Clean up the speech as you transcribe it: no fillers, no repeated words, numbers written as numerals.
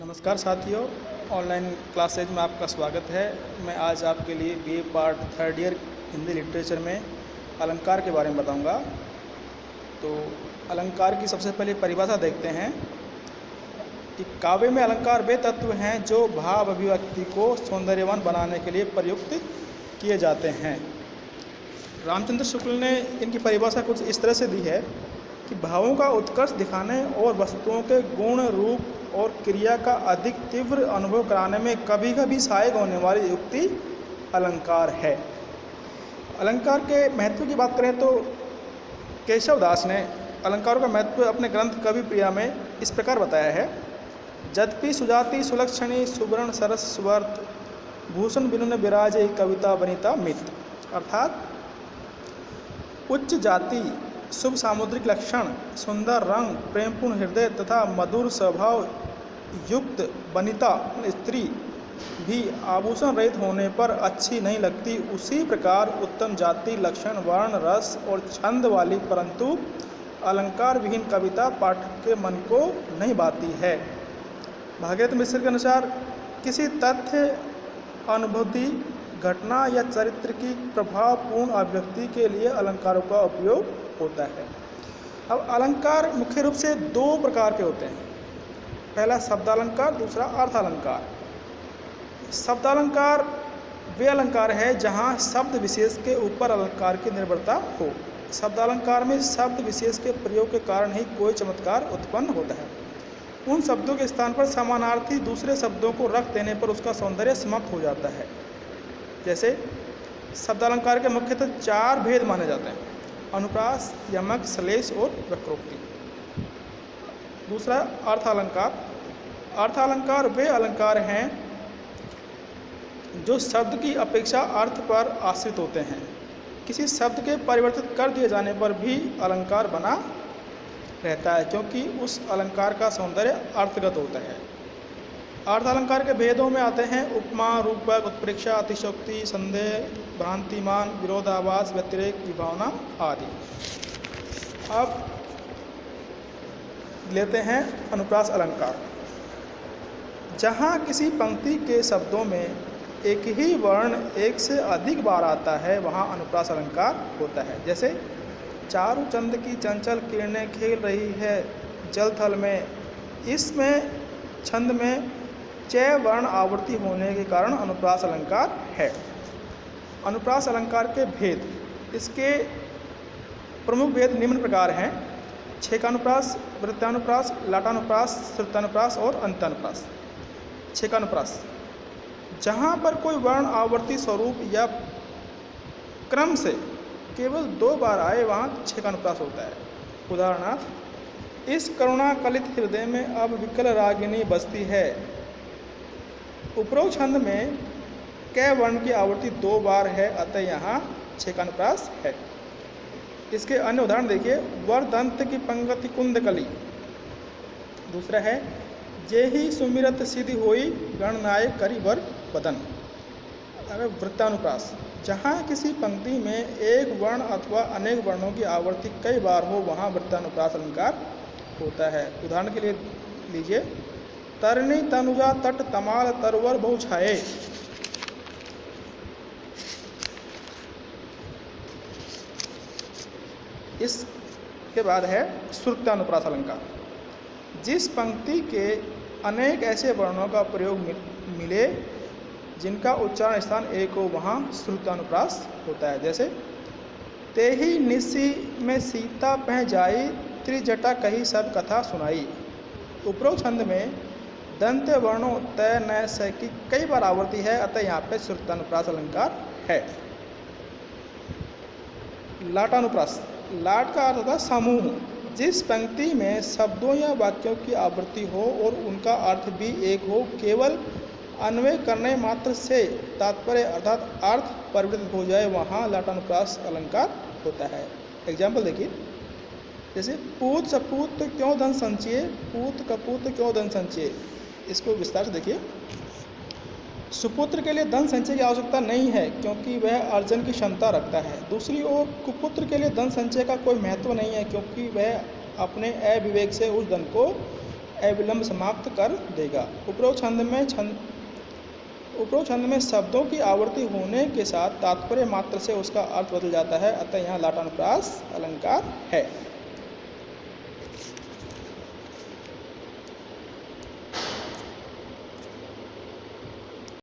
नमस्कार साथियों, online classes में आपका स्वागत है। मैं आज आपके लिए BA part third year Hindi literature में अलंकार के बारे में बताऊंगा। तो अलंकार की सबसे पहले परिभाषा देखते हैं कि काव्य में अलंकार वे तत्व हैं जो भाव अभिव्यक्ति को सौंदर्यवान बनाने के लिए प्रयुक्त किए जाते हैं। रामचंद्र शुक्ल ने इनकी परिभाषा कुछ इस तरह से दी है कि भावों का उत्कर्ष दिखाने और वस्तुओं के गुण, रूप और क्रिया का अधिक तीव्र अनुभव कराने में कभी कभी सहायक होने वाली युक्ति अलंकार है। अलंकार के महत्व की बात करें तो केशव दास ने अलंकारों का महत्व अपने ग्रंथ कवि प्रिया में इस प्रकार बताया है। यद्यपि सुजाति सुलक्षणी सुवर्ण सरस सुवर्त भूषण बिनुन विराजे कविता बनिता मित, अर्थात उच्च जाति, शुभ सामुद्रिक लक्षण, सुंदर रंग, प्रेमपूर्ण हृदय तथा मधुर स्वभाव युक्त वनिता स्त्री भी आभूषण रहित होने पर अच्छी नहीं लगती, उसी प्रकार उत्तम जाति, लक्षण, वर्ण, रस और छंद वाली परंतु अलंकार विहीन कविता पाठक के मन को नहीं भाती है। भागीरथ मिश्र के अनुसार किसी तथ्य, अनुभूति, घटना या चरित्र की प्रभावपूर्ण अभिव्यक्ति के लिए अलंकारों का उपयोग होता है। अब अलंकार मुख्य रूप से दो प्रकार के होते हैं। पहला शब्दालंकार, दूसरा अर्थालंकार। शब्दालंकार वे अलंकार है जहाँ शब्द विशेष के ऊपर अलंकार की निर्भरता हो। शब्दालंकार में शब्द विशेष के प्रयोग के कारण ही कोई चमत्कार उत्पन्न होता है। उन शब्दों के स्थान पर समानार्थी दूसरे शब्दों को रख देने पर उसका सौंदर्य समाप्त हो जाता है। जैसे शब्दालंकार के मुख्यतः चार भेद माने जाते हैं: अनुप्रास, यमक, श्लेष और वक्रोक्ति। दूसरा अर्थालंकार। अर्थालंकार वे अलंकार हैं जो शब्द की अपेक्षा अर्थ पर आश्रित होते हैं। किसी शब्द के परिवर्तित कर दिए जाने पर भी अलंकार बना रहता है, क्योंकि उस अलंकार का सौंदर्य अर्थगत होता है। अर्थालंकार के भेदों में आते हैं उपमा, रूपक, उत्प्रेक्षा, अतिशयोक्ति, संदेह, भ्रांतिमान, विरोधाभास, व्यतिरेक, विभावना आदि। अब लेते हैं अनुप्रास अलंकार। जहाँ किसी पंक्ति के शब्दों में एक ही वर्ण एक से अधिक बार आता है, वहाँ अनुप्रास अलंकार होता है। जैसे चारु चंद की चंचल किरणें खेल रही है जल थल में, इसमें छंद में चय वर्ण आवर्ती होने के कारण अनुप्रास अलंकार है। अनुप्रास अलंकार के भेद, इसके प्रमुख भेद निम्न प्रकार हैं: छेकानुप्रास, वृत्तानुप्रास, लाटानुप्रास, श्रुतानुप्रास और अंतानुप्रास। छेकानुप्रास, जहाँ पर कोई वर्ण आवर्ती स्वरूप या क्रम से केवल दो बार आए, वहाँ छेकानुप्रास होता है। उदाहरणार्थ, इस करुणा कलित हृदय में अब विकल रागिनी बसती है। उपरोक्त छंद में कै वर्ण की आवृत्ति दो बार है, अतः यहाँ छेकानुप्रास है। इसके अन्य उदाहरण देखिए: वरदंत की पंक्ति कुंद कली। दूसरा है जे ही सुमिरत सिद्धि होई गणनायक करी वर बदन। वृत्तानुप्रास, जहाँ किसी पंक्ति में एक वर्ण अथवा अनेक वर्णों की आवृत्ति कई बार हो, वहाँ वृत्तानुप्रास अलंकार होता है। उदाहरण के लिए लीजिए: तरनी तनुजा तट तमाल तरवर बहु छाए। इसके बाद है श्रुतानुप्रास अलंकार। जिस पंक्ति के अनेक ऐसे वर्णों का प्रयोग मिले जिनका उच्चारण स्थान एक हो, वहाँ श्रुतानुप्रास होता है। जैसे तेहि निसी में सीता पह जाई, त्रिजटा कही सब कथा सुनाई। उपरोक्त छंद में दंत वर्णों तय नय स की कई बार आवृत्ति है, अतः यहाँ पे श्रुतानुप्रास अलंकार है। लाटानुप्रास, लाट का अर्थ होता है समूह। जिस पंक्ति में शब्दों या वाक्यों की आवृत्ति हो और उनका अर्थ भी एक हो, केवल अन्वय करने मात्र से तात्पर्य अर्थात अर्थ परिवर्तित हो जाए, वहाँ लाटानुप्रास अलंकार होता है। एग्जाम्पल देखिए, जैसे पूत सपूत क्यों धन संचये, पूत कपूत क्यों धन संचये। इसको विस्तार से देखिए। सुपुत्र के लिए धन संचय की आवश्यकता नहीं है, क्योंकि वह अर्जन की क्षमता रखता है। दूसरी ओर कुपुत्र के लिए धन संचय का कोई महत्व नहीं है, क्योंकि वह अपने अविवेक से उस धन को अविलंब समाप्त कर देगा। उपरोक्त छंद में शब्दों की आवृत्ति होने के साथ तात्पर्य मात्र से उसका अर्थ बदल जाता है, अतः यहाँ लाटानुप्रास अलंकार है।